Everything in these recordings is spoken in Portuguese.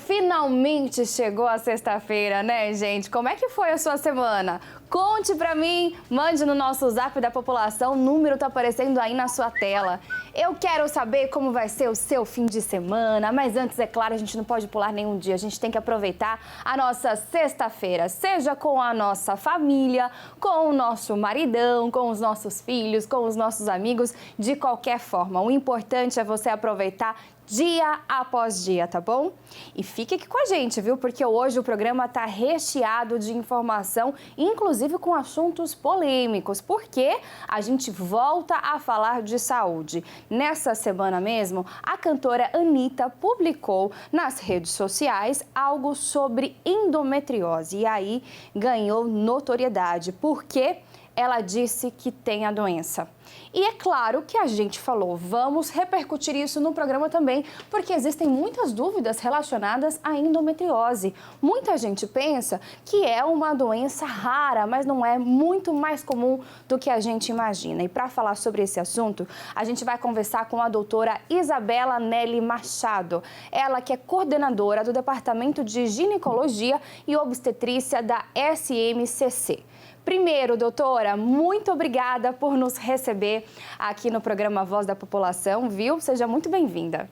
finalmente chegou a sexta-feira, né, gente? Como é que foi a sua semana? Conte pra mim, mande no nosso Zap da População, o número tá aparecendo aí na sua tela. Eu quero saber como vai ser o seu fim de semana, mas antes, é claro, a gente não pode pular nenhum dia, a gente tem que aproveitar a nossa sexta-feira, seja com a nossa família, com o nosso maridão, com os nossos filhos, com os nossos amigos, de qualquer forma. O importante é você aproveitar dia após dia, tá bom? E fique aqui com a gente, viu? Porque hoje o programa tá recheado de informação, inclusive com assuntos polêmicos, porque a gente volta a falar de saúde. Nessa semana mesmo, a cantora Anitta publicou nas redes sociais algo sobre endometriose e aí ganhou notoriedade, porque ela disse que tem a doença. E é claro que a gente falou, vamos repercutir isso no programa também, porque existem muitas dúvidas relacionadas à endometriose. Muita gente pensa que é uma doença rara, mas não é, muito mais comum do que a gente imagina. E para falar sobre esse assunto, a gente vai conversar com a doutora Isabela Nelly Machado. Ela que é coordenadora do Departamento de Ginecologia e Obstetrícia da SMCC. Primeiro, doutora, muito obrigada por nos receber aqui no programa Voz da População, viu? Seja muito bem-vinda.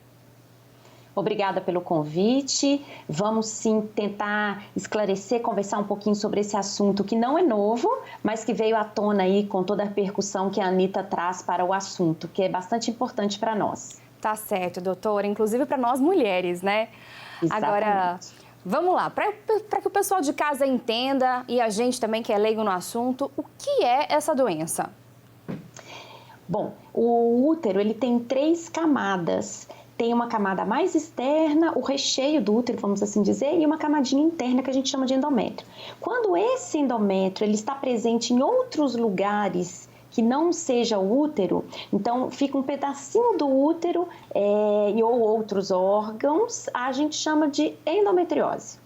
Obrigada pelo convite. Vamos sim tentar esclarecer, conversar um pouquinho sobre esse assunto que não é novo, mas que veio à tona aí com toda a repercussão que a Anitta traz para o assunto, que é bastante importante para nós. Tá certo, doutora, inclusive para nós mulheres, né? Exatamente. Agora, vamos lá, para que o pessoal de casa entenda e a gente também que é leigo no assunto, o que é essa doença? Bom, o útero ele tem 3 camadas. Tem uma camada mais externa, o recheio do útero, vamos assim dizer, e uma camadinha interna que a gente chama de endométrio. Quando esse endométrio ele está presente em outros lugares que não seja o útero, então fica um pedacinho do útero ou outros órgãos, a gente chama de endometriose.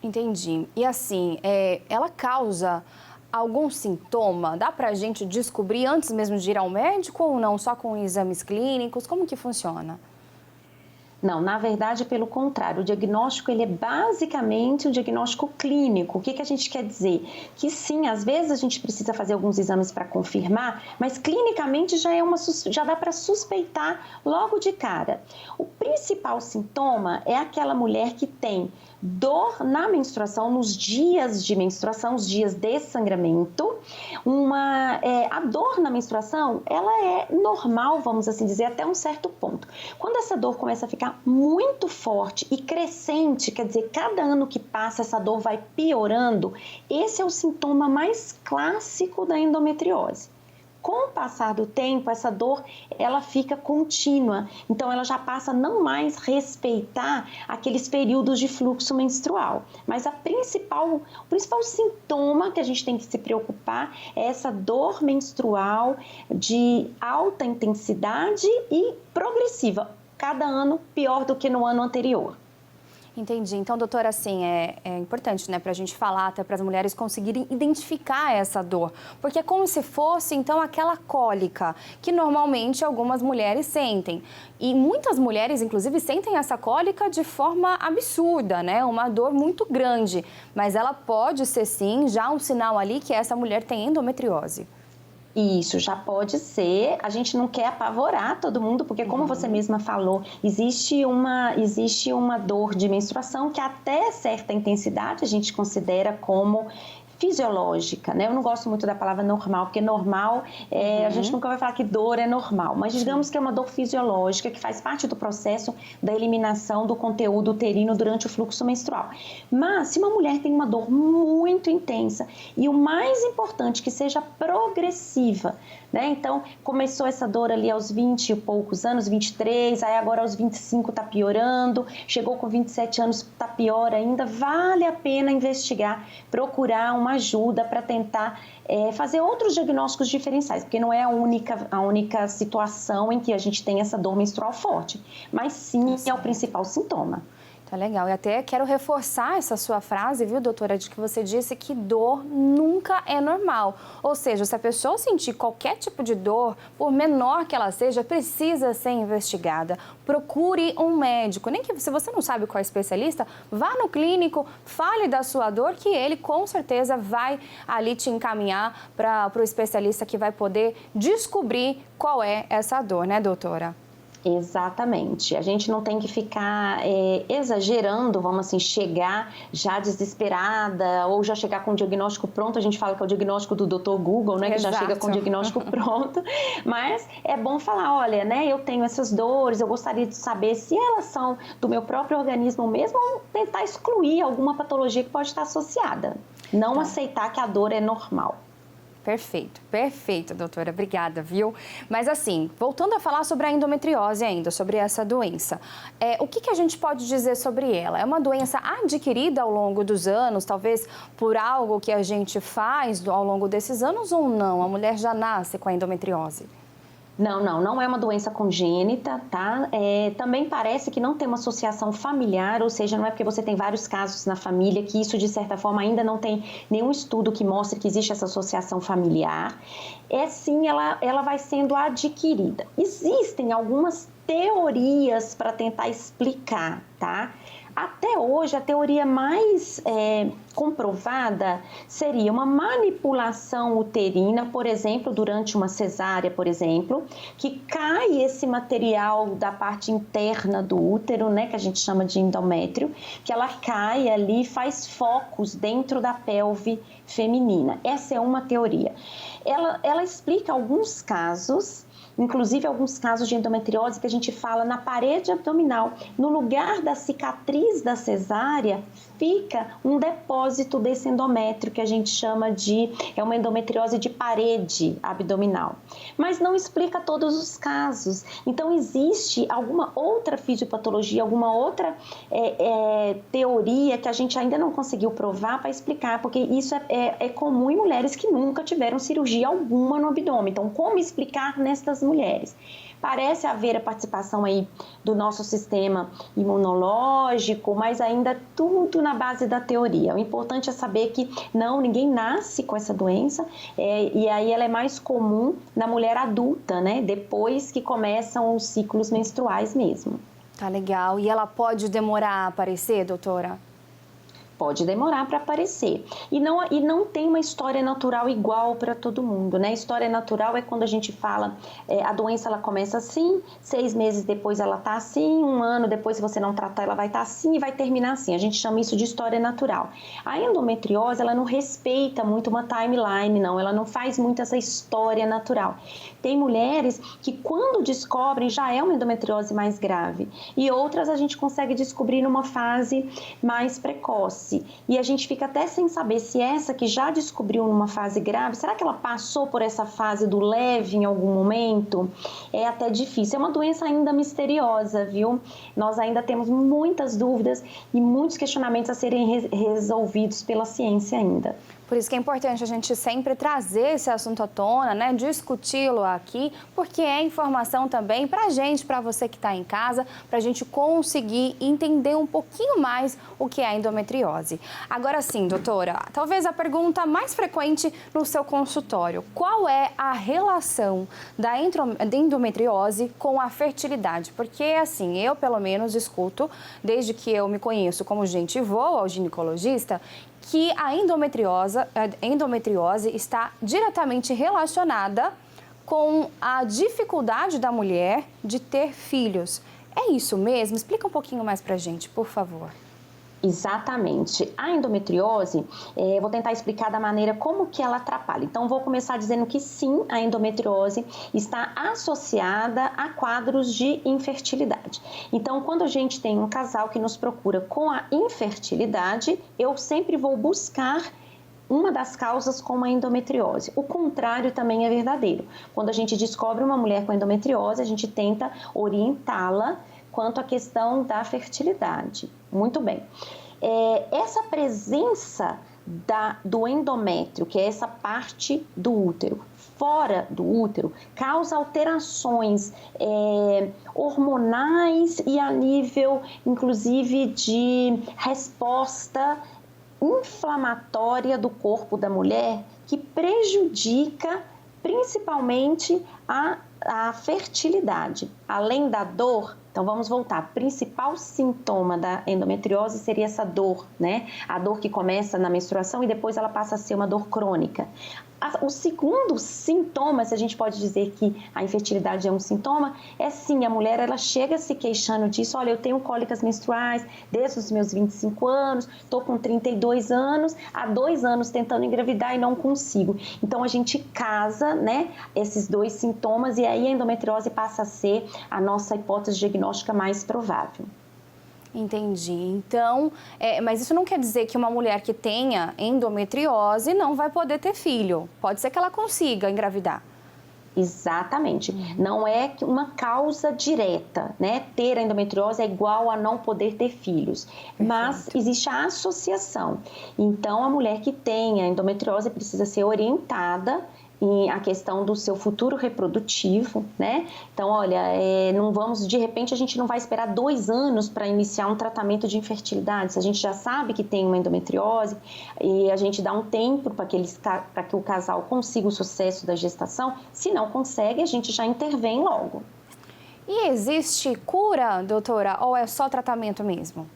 Entendi. E assim, ela causa algum sintoma? Dá pra gente descobrir antes mesmo de ir ao médico ou não? Só com exames clínicos? Como que funciona? Não, na verdade, pelo contrário, o diagnóstico ele é basicamente um diagnóstico clínico. O que que a gente quer dizer? Que sim, às vezes a gente precisa fazer alguns exames para confirmar, mas clinicamente já dá para suspeitar logo de cara. O principal sintoma é aquela mulher que tem dor na menstruação, nos dias de menstruação, os dias de sangramento. A dor na menstruação, ela é normal, vamos assim dizer, até um certo ponto. Quando essa dor começa a ficar muito forte e crescente, quer dizer, cada ano que passa essa dor vai piorando, esse é o sintoma mais clássico da endometriose. Com o passar do tempo, essa dor ela fica contínua, então ela já passa a não mais respeitar aqueles períodos de fluxo menstrual. Mas o principal sintoma que a gente tem que se preocupar é essa dor menstrual de alta intensidade e progressiva, cada ano pior do que no ano anterior. Entendi. Então, doutora, assim, é importante, né, pra gente falar, até para as mulheres conseguirem identificar essa dor. Porque é como se fosse, então, aquela cólica que normalmente algumas mulheres sentem. E muitas mulheres, inclusive, sentem essa cólica de forma absurda, né? Uma dor muito grande. Mas ela pode ser, sim, já um sinal ali que essa mulher tem endometriose. Isso, já pode ser. A gente não quer apavorar todo mundo, porque como você mesma falou, existe uma dor de menstruação que até certa intensidade a gente considera como fisiológica, né? Eu não gosto muito da palavra normal, porque normal, a gente nunca vai falar que dor é normal, mas digamos que é uma dor fisiológica que faz parte do processo da eliminação do conteúdo uterino durante o fluxo menstrual. Mas se uma mulher tem uma dor muito intensa e o mais importante, que seja progressiva, né? Então, começou essa dor ali aos 20 e poucos anos, 23, aí agora aos 25 está piorando, chegou com 27 anos, está pior ainda, vale a pena investigar, procurar uma ajuda para tentar fazer outros diagnósticos diferenciais, porque não é a única situação em que a gente tem essa dor menstrual forte, mas sim é o principal sintoma. Tá legal. E até quero reforçar essa sua frase, viu, doutora, de que você disse que dor nunca é normal. Ou seja, se a pessoa sentir qualquer tipo de dor, por menor que ela seja, precisa ser investigada. Procure um médico. Nem que se você não sabe qual é o especialista, vá no clínico, fale da sua dor, que ele com certeza vai ali te encaminhar para o especialista que vai poder descobrir qual é essa dor, né, doutora? Exatamente. A gente não tem que ficar exagerando, vamos assim, chegar já desesperada ou já chegar com o diagnóstico pronto. A gente fala que é o diagnóstico do Dr. Google, né? Que já chega com o diagnóstico pronto. Mas é bom falar, olha, né? Eu tenho essas dores, eu gostaria de saber se elas são do meu próprio organismo mesmo ou tentar excluir alguma patologia que pode estar associada. Não aceitar que a dor é normal. Perfeito, perfeito, doutora. Obrigada, viu? Mas assim, voltando a falar sobre a endometriose ainda, sobre essa doença, o que a gente pode dizer sobre ela? É uma doença adquirida ao longo dos anos, talvez por algo que a gente faz ao longo desses anos ou não? A mulher já nasce com a endometriose? Não é uma doença congênita, tá? Também parece que não tem uma associação familiar, ou seja, não é porque você tem vários casos na família que isso, de certa forma, ainda não tem nenhum estudo que mostre que existe essa associação familiar. Sim, ela vai sendo adquirida. Existem algumas teorias para tentar explicar, tá? Até hoje, a teoria mais comprovada seria uma manipulação uterina, por exemplo, durante uma cesárea, por exemplo, que cai esse material da parte interna do útero, né, que a gente chama de endométrio, que ela cai ali e faz focos dentro da pelve feminina. Essa é uma teoria. Ela explica alguns casos, inclusive alguns casos de endometriose que a gente fala na parede abdominal. No lugar da cicatriz da cesárea, fica um depósito desse endométrio que a gente chama de uma endometriose de parede abdominal. Mas não explica todos os casos. Então, existe alguma outra fisiopatologia, alguma outra teoria que a gente ainda não conseguiu provar para explicar, porque isso é comum em mulheres que nunca tiveram cirurgia alguma no abdômen. Então, como explicar nestas mulheres? Parece haver a participação aí do nosso sistema imunológico, mas ainda tudo na base da teoria. O importante é saber que ninguém nasce com essa doença, e aí ela é mais comum na mulher adulta, né? Depois que começam os ciclos menstruais mesmo. Tá legal. E ela pode demorar a aparecer, doutora? Pode demorar para aparecer. E não tem uma história natural igual para todo mundo, né? História natural é quando a gente fala, a doença ela começa assim, 6 meses depois ela tá assim, 1 ano depois, se você não tratar, ela vai estar assim e vai terminar assim. A gente chama isso de história natural. A endometriose, ela não respeita muito uma timeline, não. Ela não faz muito essa história natural. Tem mulheres que, quando descobrem, já é uma endometriose mais grave. E outras a gente consegue descobrir numa fase mais precoce. E a gente fica até sem saber se essa que já descobriu numa fase grave, será que ela passou por essa fase do leve em algum momento? É até difícil. É uma doença ainda misteriosa, viu? Nós ainda temos muitas dúvidas e muitos questionamentos a serem resolvidos pela ciência ainda. Por isso que é importante a gente sempre trazer esse assunto à tona, né? Discuti-lo aqui, porque é informação também pra gente, pra você que está em casa, pra gente conseguir entender um pouquinho mais o que é a endometriose. Agora sim, doutora, talvez a pergunta mais frequente no seu consultório: qual é a relação da endometriose com a fertilidade? Porque assim, eu pelo menos escuto, desde que eu me conheço como gente e vou ao ginecologista, que a endometriose está diretamente relacionada com a dificuldade da mulher de ter filhos. É isso mesmo? Explica um pouquinho mais pra gente, por favor. Exatamente. A endometriose, vou tentar explicar da maneira como que ela atrapalha. Então, vou começar dizendo que sim, a endometriose está associada a quadros de infertilidade. Então, quando a gente tem um casal que nos procura com a infertilidade, eu sempre vou buscar uma das causas como a endometriose. O contrário também é verdadeiro. Quando a gente descobre uma mulher com endometriose, a gente tenta orientá-la quanto à questão da fertilidade. Muito bem. Essa presença do endométrio, que é essa parte do útero, fora do útero causa alterações hormonais e a nível, inclusive, de resposta inflamatória do corpo da mulher que prejudica principalmente a fertilidade. Além da dor, então vamos voltar, o principal sintoma da endometriose seria essa dor, né? A dor que começa na menstruação e depois ela passa a ser uma dor crônica. O segundo sintoma, se a gente pode dizer que a infertilidade é um sintoma, é sim, a mulher ela chega se queixando disso, olha, eu tenho cólicas menstruais desde os meus 25 anos, estou com 32 anos, há 2 anos tentando engravidar e não consigo. Então a gente casa, né, esses dois sintomas e aí a endometriose passa a ser a nossa hipótese diagnóstica mais provável. Entendi. Então, mas isso não quer dizer que uma mulher que tenha endometriose não vai poder ter filho. Pode ser que ela consiga engravidar. Exatamente. Não é uma causa direta, né? Ter a endometriose é igual a não poder ter filhos. Perfeito. Mas existe a associação. Então, a mulher que tem a endometriose precisa ser orientada a questão do seu futuro reprodutivo, né? Então, olha, não vamos, de repente, a gente não vai esperar 2 anos para iniciar um tratamento de infertilidade. Se a gente já sabe que tem uma endometriose e a gente dá um tempo para que o casal consiga o sucesso da gestação, se não consegue, a gente já intervém logo. E existe cura, doutora, ou é só tratamento mesmo?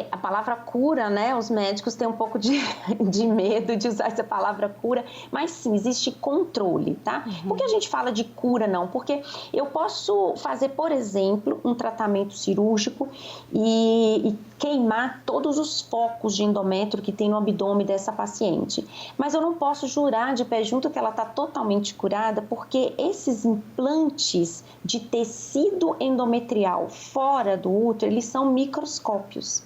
A palavra cura, né? Os médicos têm um pouco de medo de usar essa palavra cura, mas sim, existe controle, tá? Por que a gente fala de cura, não? Porque eu posso fazer, por exemplo, um tratamento cirúrgico e queimar todos os focos de endométrio que tem no abdômen dessa paciente. Mas eu não posso jurar de pé junto que ela está totalmente curada, porque esses implantes de tecido endometrial fora do útero, eles são microscópios.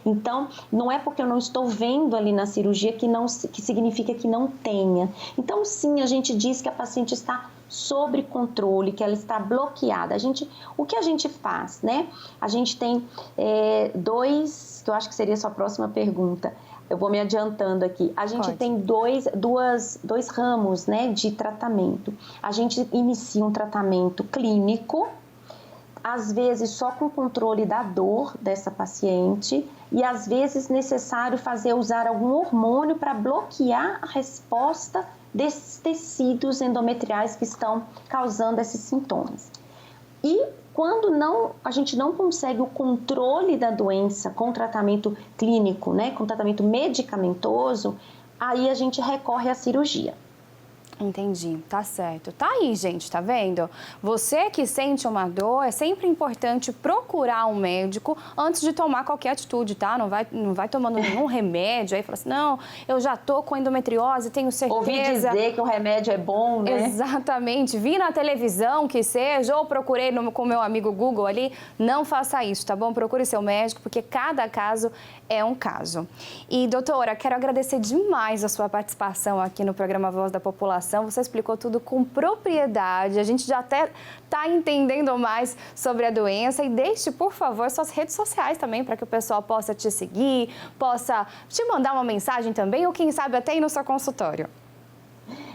Então, não é porque eu não estou vendo ali na cirurgia que significa que não tenha. Então, sim, a gente diz que a paciente está sob controle, que ela está bloqueada. O que a gente faz, né? A gente tem que eu acho que seria a sua próxima pergunta. Eu vou me adiantando aqui. A gente tem dois ramos, né, de tratamento. A gente inicia um tratamento clínico, às vezes só com controle da dor dessa paciente e às vezes necessário usar algum hormônio para bloquear a resposta desses tecidos endometriais que estão causando esses sintomas. E quando a gente não consegue o controle da doença com tratamento clínico, né, com tratamento medicamentoso, aí a gente recorre à cirurgia. Entendi, tá certo. Tá aí, gente, tá vendo? Você que sente uma dor, é sempre importante procurar um médico antes de tomar qualquer atitude, tá? Não vai tomando nenhum remédio, aí fala assim, não, eu já tô com endometriose, tenho certeza. Ouvi dizer que o remédio é bom, né? Exatamente. Vi na televisão que seja, ou procurei com meu amigo Google ali. Não faça isso, tá bom? Procure seu médico, porque cada caso é um caso. E, doutora, quero agradecer demais a sua participação aqui no programa Voz da População. Você explicou tudo com propriedade, a gente já até está entendendo mais sobre a doença. E deixe, por favor, suas redes sociais também, para que o pessoal possa te seguir, possa te mandar uma mensagem também, ou quem sabe até ir no seu consultório.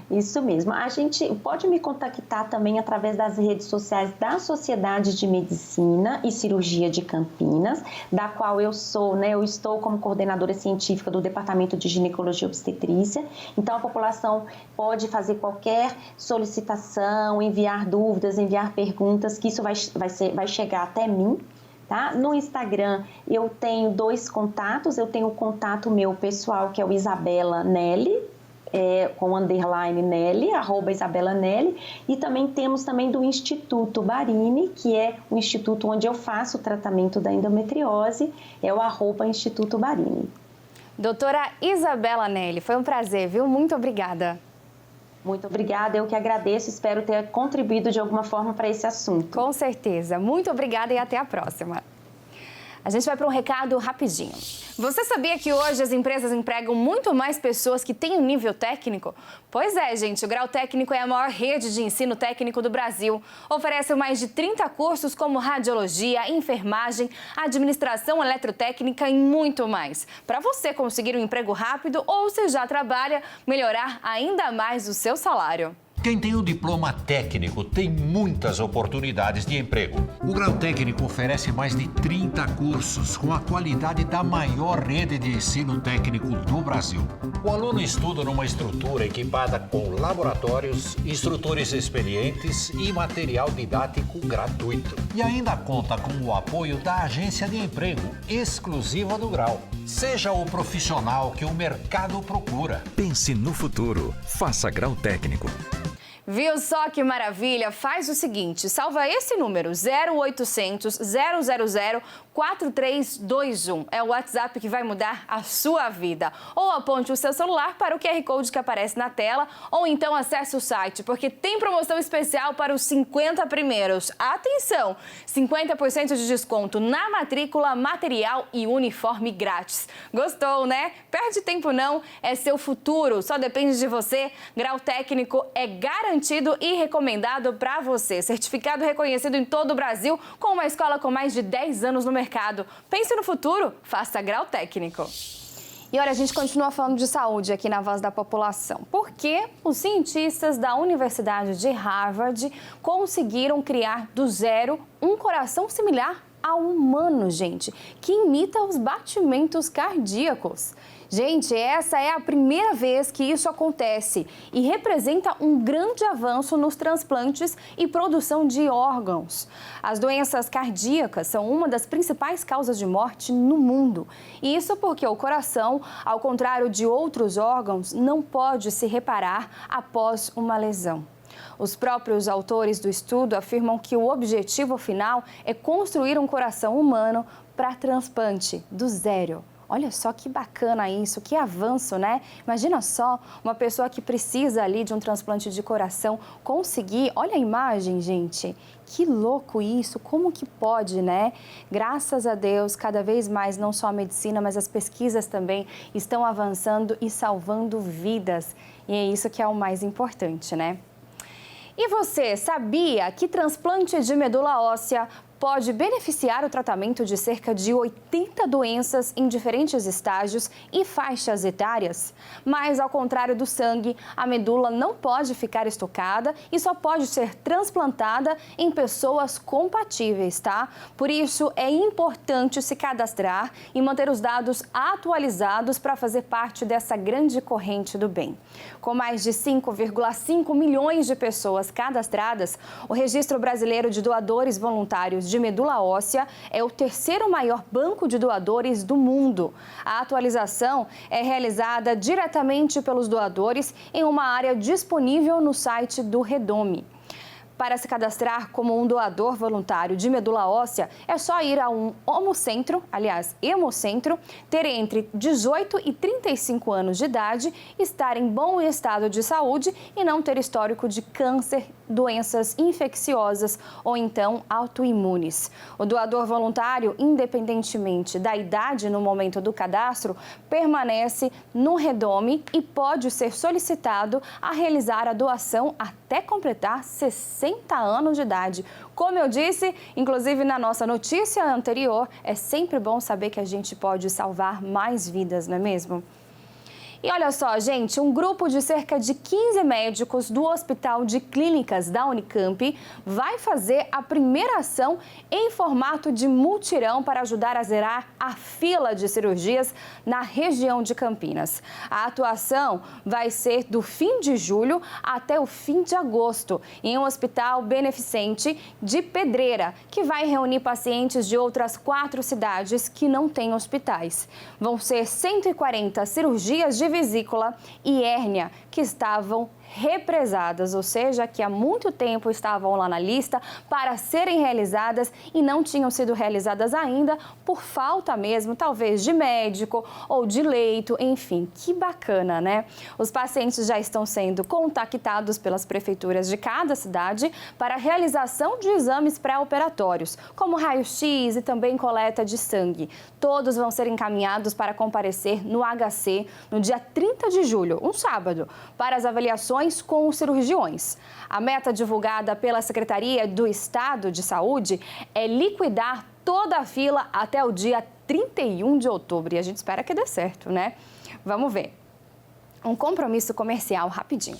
Isso mesmo. A gente pode me contactar também através das redes sociais da Sociedade de Medicina e Cirurgia de Campinas, da qual eu estou como coordenadora científica do Departamento de Ginecologia e Obstetrícia. Então, a população pode fazer qualquer solicitação, enviar dúvidas, enviar perguntas, que isso vai chegar até mim. Tá? No Instagram eu tenho 2 contatos, eu tenho o contato meu pessoal, que é o Isabela Nelly, com underline Nelly, @IsabelaNelly, e também temos do Instituto Barini, que é o instituto onde eu faço o tratamento da endometriose, é o @Instituto Barini. Doutora Isabela Nelly, foi um prazer, viu? Muito obrigada. Muito obrigada, eu que agradeço, espero ter contribuído de alguma forma para esse assunto. Com certeza. Muito obrigada e até a próxima. A gente vai para um recado rapidinho. Você sabia que hoje as empresas empregam muito mais pessoas que têm um nível técnico? Pois é, gente, o Grau Técnico é a maior rede de ensino técnico do Brasil. Oferece mais de 30 cursos como radiologia, enfermagem, administração eletrotécnica e muito mais. Para você conseguir um emprego rápido ou, se já trabalha, melhorar ainda mais o seu salário. Quem tem um diploma técnico tem muitas oportunidades de emprego. O Grau Técnico oferece mais de 30 cursos com a qualidade da maior rede de ensino técnico do Brasil. O aluno estuda numa estrutura equipada com laboratórios, instrutores experientes e material didático gratuito. E ainda conta com o apoio da agência de emprego exclusiva do Grau. Seja o profissional que o mercado procura. Pense no futuro. Faça Grau Técnico. Viu só que maravilha? Faz o seguinte, salva esse número, 0800 000 4321. É o WhatsApp que vai mudar a sua vida. Ou aponte o seu celular para o QR Code que aparece na tela, ou então acesse o site, porque tem promoção especial para os 50 primeiros. Atenção! 50% de desconto na matrícula, material e uniforme grátis. Gostou, né? Perde tempo não, é seu futuro, só depende de você. Grau Técnico é garantido e recomendado para você. Certificado reconhecido em todo o Brasil, com uma escola com mais de 10 anos no mercado. Pense no futuro, faça Grau Técnico. E olha, a gente continua falando de saúde aqui na Voz da População, porque os cientistas da Universidade de Harvard conseguiram criar do zero um coração similar ao humano, gente, que imita os batimentos cardíacos. Gente, essa é a primeira vez que isso acontece e representa um grande avanço nos transplantes e produção de órgãos. As doenças cardíacas são uma das principais causas de morte no mundo. E isso porque o coração, ao contrário de outros órgãos, não pode se reparar após uma lesão. Os próprios autores do estudo afirmam que o objetivo final é construir um coração humano para transplante do zero. Olha só que bacana isso, que avanço, né? Imagina só uma pessoa que precisa ali de um transplante de coração conseguir. Olha a imagem, gente. Que louco isso, como que pode, né? Graças a Deus, cada vez mais, não só a medicina, mas as pesquisas também estão avançando e salvando vidas. E é isso que é o mais importante, né? E você sabia que transplante de medula óssea pode beneficiar o tratamento de cerca de 80 doenças em diferentes estágios e faixas etárias? Mas, ao contrário do sangue, a medula não pode ficar estocada e só pode ser transplantada em pessoas compatíveis, tá? Por isso, é importante se cadastrar e manter os dados atualizados para fazer parte dessa grande corrente do bem. Com mais de 5,5 milhões de pessoas cadastradas, o Registro Brasileiro de Doadores Voluntários de medula óssea é o terceiro maior banco de doadores do mundo. A atualização é realizada diretamente pelos doadores em uma área disponível no site do Redome. Para se cadastrar como um doador voluntário de medula óssea, é só ir a um hemocentro, ter entre 18 e 35 anos de idade, estar em bom estado de saúde e não ter histórico de câncer, doenças infecciosas ou então autoimunes. O doador voluntário, independentemente da idade no momento do cadastro, permanece no Redome e pode ser solicitado a realizar a doação até completar 60 anos de idade. Como eu disse, inclusive na nossa notícia anterior, é sempre bom saber que a gente pode salvar mais vidas, não é mesmo? E olha só, gente, um grupo de cerca de 15 médicos do Hospital de Clínicas da Unicamp vai fazer a primeira ação em formato de mutirão para ajudar a zerar a fila de cirurgias na região de Campinas. A atuação vai ser do fim de julho até o fim de agosto, em um hospital beneficente de Pedreira, que vai reunir pacientes de outras 4 cidades que não têm hospitais. Vão ser 140 cirurgias de vesícula e hérnia que estavam represadas, ou seja, que há muito tempo estavam lá na lista para serem realizadas e não tinham sido realizadas ainda por falta mesmo, talvez de médico ou de leito, enfim, que bacana, né? Os pacientes já estão sendo contactados pelas prefeituras de cada cidade para a realização de exames pré-operatórios, como raio-x e também coleta de sangue. Todos vão ser encaminhados para comparecer no HC no dia 30 de julho, um sábado, para as avaliações com os cirurgiões. A meta divulgada pela Secretaria do Estado de Saúde é liquidar toda a fila até o dia 31 de outubro. E a gente espera que dê certo, né? Vamos ver. Um compromisso comercial rapidinho.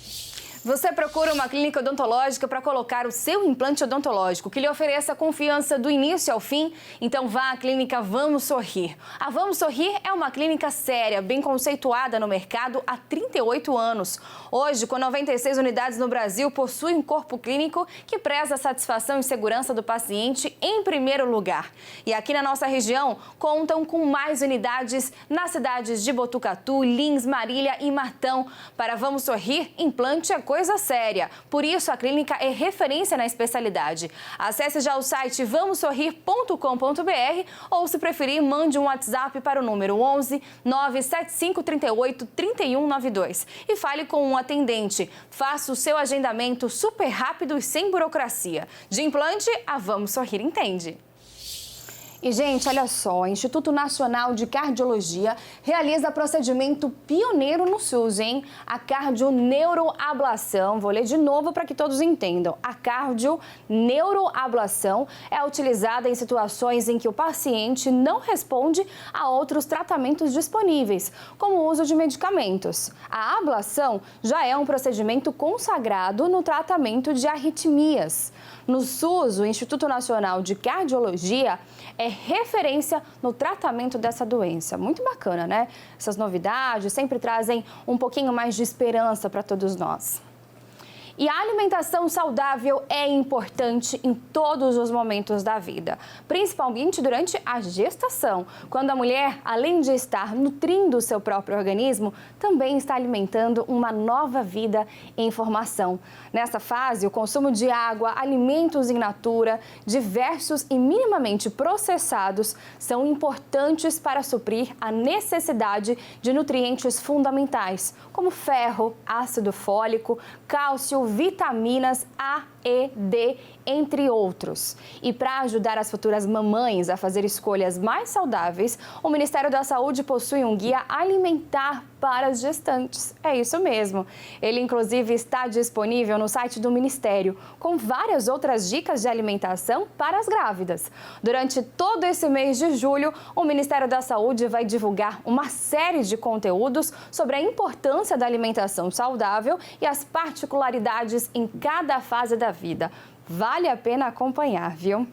Você procura uma clínica odontológica para colocar o seu implante odontológico que lhe ofereça confiança do início ao fim? Então vá à clínica Vamos Sorrir. A Vamos Sorrir é uma clínica séria, bem conceituada no mercado há 38 anos. Hoje, com 96 unidades no Brasil, possui um corpo clínico que preza a satisfação e segurança do paciente em primeiro lugar. E aqui na nossa região, contam com mais unidades nas cidades de Botucatu, Lins, Marília e Martão. Para Vamos Sorrir, implante é coisa séria. Por isso, a clínica é referência na especialidade. Acesse já o site vamossorrir.com.br ou, se preferir, mande um WhatsApp para o número 11 975 38 3192 e fale com um atendente. Faça o seu agendamento super rápido e sem burocracia. De implante, a Vamos Sorrir entende. E, gente, olha só, o Instituto Nacional de Cardiologia realiza procedimento pioneiro no SUS, hein? A cardioneuroablação, vou ler de novo para que todos entendam. A cardioneuroablação é utilizada em situações em que o paciente não responde a outros tratamentos disponíveis, como o uso de medicamentos. A ablação já é um procedimento consagrado no tratamento de arritmias. No SUS, o Instituto Nacional de Cardiologia é referência no tratamento dessa doença. Muito bacana, né? Essas novidades sempre trazem um pouquinho mais de esperança para todos nós. E a alimentação saudável é importante em todos os momentos da vida, principalmente durante a gestação, quando a mulher, além de estar nutrindo o seu próprio organismo, também está alimentando uma nova vida em formação. Nessa fase, o consumo de água, alimentos in natura, diversos e minimamente processados são importantes para suprir a necessidade de nutrientes fundamentais, como ferro, ácido fólico, cálcio, vitaminas A, E, D, entre outros. E para ajudar as futuras mamães a fazer escolhas mais saudáveis, o Ministério da Saúde possui um guia alimentar para as gestantes. É isso mesmo. Ele, inclusive, está disponível no site do Ministério, com várias outras dicas de alimentação para as grávidas. Durante todo esse mês de julho, o Ministério da Saúde vai divulgar uma série de conteúdos sobre a importância da alimentação saudável e as particularidades em cada fase da vida. Vale a pena acompanhar, viu?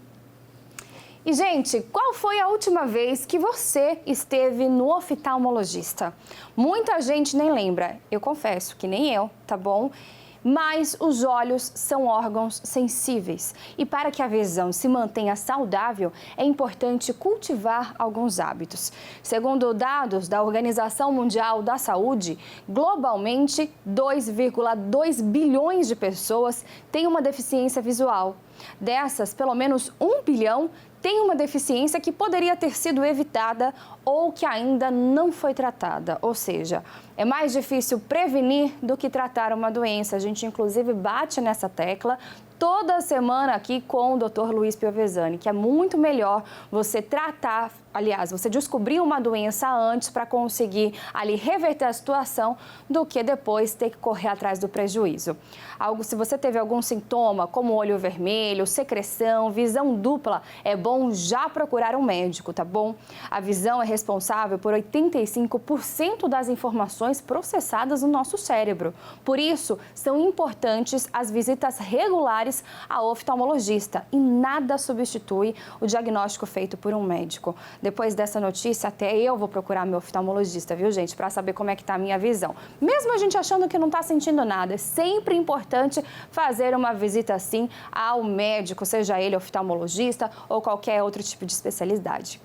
E, gente, qual foi a última vez que você esteve no oftalmologista? Muita gente nem lembra, eu confesso que nem eu, tá bom? Mas os olhos são órgãos sensíveis e para que a visão se mantenha saudável, é importante cultivar alguns hábitos. Segundo dados da Organização Mundial da Saúde, globalmente 2,2 bilhões de pessoas têm uma deficiência visual. Dessas, pelo menos 1 bilhão tem uma deficiência que poderia ter sido evitada ou que ainda não foi tratada. Ou seja, é mais difícil prevenir do que tratar uma doença. A gente, inclusive, bate nessa tecla toda semana aqui com o Dr. Luiz Piovesani, que é muito melhor você tratar, aliás, você descobrir uma doença antes para conseguir ali reverter a situação do que depois ter que correr atrás do prejuízo. Se você teve algum sintoma, como olho vermelho, secreção, visão dupla, é bom já procurar um médico, tá bom? A visão é responsável por 85% das informações processadas no nosso cérebro. Por isso, são importantes as visitas regulares ao oftalmologista e nada substitui o diagnóstico feito por um médico. Depois dessa notícia, até eu vou procurar meu oftalmologista, viu, gente, para saber como é que tá a minha visão. Mesmo a gente achando que não está sentindo nada, é sempre importante fazer uma visita assim ao médico, seja ele oftalmologista ou qualquer outro tipo de especialidade.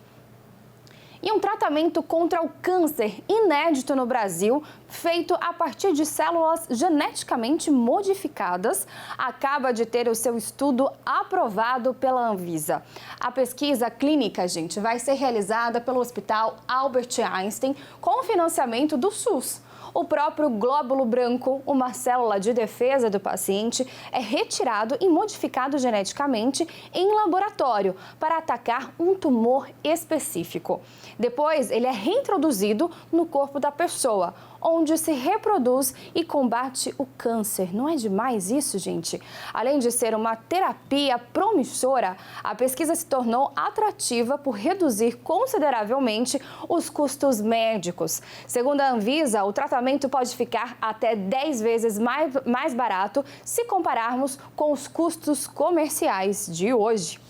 E um tratamento contra o câncer inédito no Brasil, feito a partir de células geneticamente modificadas, acaba de ter o seu estudo aprovado pela Anvisa. A pesquisa clínica, gente, vai ser realizada pelo Hospital Albert Einstein com financiamento do SUS. O próprio glóbulo branco, uma célula de defesa do paciente, é retirado e modificado geneticamente em laboratório para atacar um tumor específico. Depois, ele é reintroduzido no corpo da pessoa, onde se reproduz e combate o câncer. Não é demais isso, gente? Além de ser uma terapia promissora, a pesquisa se tornou atrativa por reduzir consideravelmente os custos médicos. Segundo a Anvisa, o tratamento pode ficar até 10 vezes mais barato se compararmos com os custos comerciais de hoje.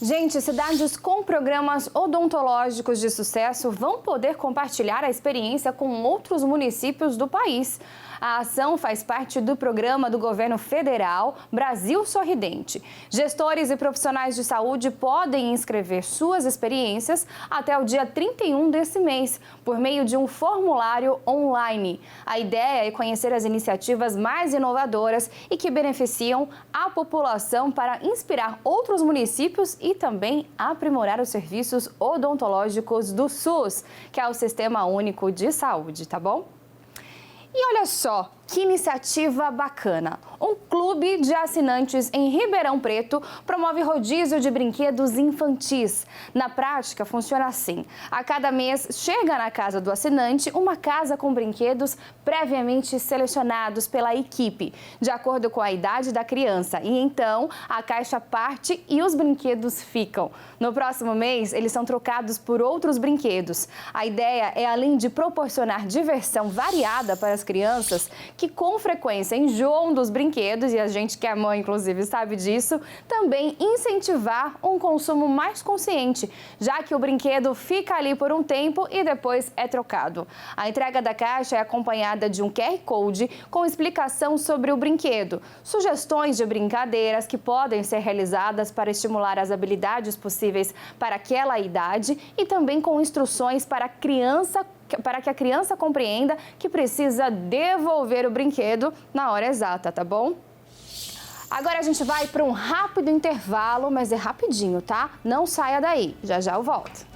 Gente, cidades com programas odontológicos de sucesso vão poder compartilhar a experiência com outros municípios do país. A ação faz parte do programa do governo federal Brasil Sorridente. Gestores e profissionais de saúde podem inscrever suas experiências até o dia 31 desse mês, por meio de um formulário online. A ideia é conhecer as iniciativas mais inovadoras e que beneficiam a população para inspirar outros municípios e também aprimorar os serviços odontológicos do SUS, que é o Sistema Único de Saúde, tá bom? E olha só, que iniciativa bacana! Um clube de assinantes em Ribeirão Preto promove rodízio de brinquedos infantis. Na prática, funciona assim. A cada mês, chega na casa do assinante uma casa com brinquedos previamente selecionados pela equipe, de acordo com a idade da criança. E então, a caixa parte e os brinquedos ficam. No próximo mês, eles são trocados por outros brinquedos. A ideia é, além de proporcionar diversão variada para as crianças, que com frequência enjoam dos brinquedos, e a gente que é mãe, inclusive, sabe disso, também incentivar um consumo mais consciente, já que o brinquedo fica ali por um tempo e depois é trocado. A entrega da caixa é acompanhada de um QR Code com explicação sobre o brinquedo, sugestões de brincadeiras que podem ser realizadas para estimular as habilidades possíveis para aquela idade e também com instruções para que a criança compreenda que precisa devolver o brinquedo na hora exata, tá bom? Agora a gente vai para um rápido intervalo, mas é rapidinho, tá? Não saia daí, já já eu volto.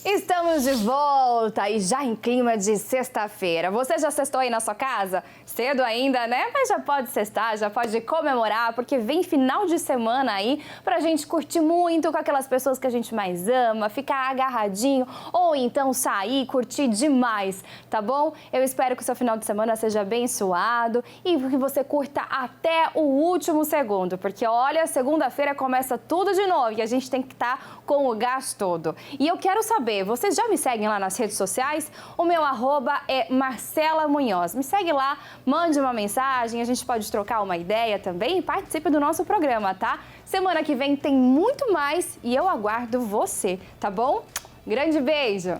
Estamos de volta e já em clima de sexta-feira. Você já sextou aí na sua casa? Cedo ainda, né? Mas já pode sextar, já pode comemorar, porque vem final de semana aí pra gente curtir muito com aquelas pessoas que a gente mais ama, ficar agarradinho ou então sair, curtir demais, tá bom? Eu espero que o seu final de semana seja abençoado e que você curta até o último segundo, porque olha, segunda-feira começa tudo de novo e a gente tem que estar com o gás todo. E eu quero saber, vocês já me seguem lá nas redes sociais? O meu @ é Marcela Munhoz. Me segue lá, mande uma mensagem, a gente pode trocar uma ideia também e participe do nosso programa, tá? Semana que vem tem muito mais e eu aguardo você, tá bom? Grande beijo!